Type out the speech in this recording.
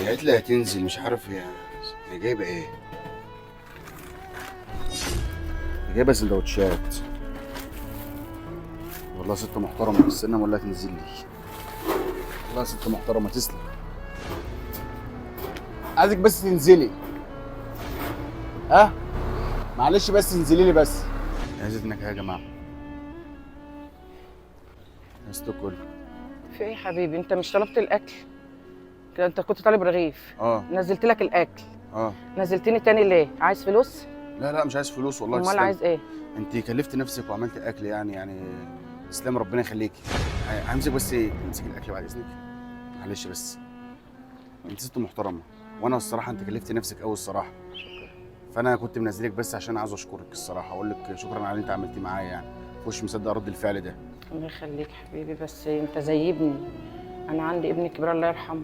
هي قالت لي هتنزل، مش عارف هي جايبه ايه. هي جايبه سندوتشات. والله ست محترمه، استنى ولا تنزل لي. والله ست محترمه تسلم. عايزك بس تنزلي. ها؟ معلش بس انزلي لي بس. عايزة انك يا جماعه. يا ست الكل. في ايه يا حبيبي؟ انت مش طلبت الاكل كده؟ انت كنت طالب رغيف. اه. نزلت لك الاكل. اه. نزلتني تاني ليه؟ عايز فلوس؟ لا لا، مش عايز فلوس والله، امال تسلم. عايز ايه؟ انت كلفت نفسك وعملت اكل يعني تسلم، ربنا يخليكي. همسك بس امسك الاكل بعد اذنك. معلش بس. انت ست محترمه، وانا الصراحه انت كلفت نفسك قوي الصراحه. فانا كنت منزلك بس عشان عاوز اشكرك الصراحه، اقول لك شكرا على اللي انت عملتيه معايا يعني. مش مصدق رد الفعل ده. الله يخليك حبيبي، بس انت زي ابني. انا عندي ابن كبير الله يرحمه.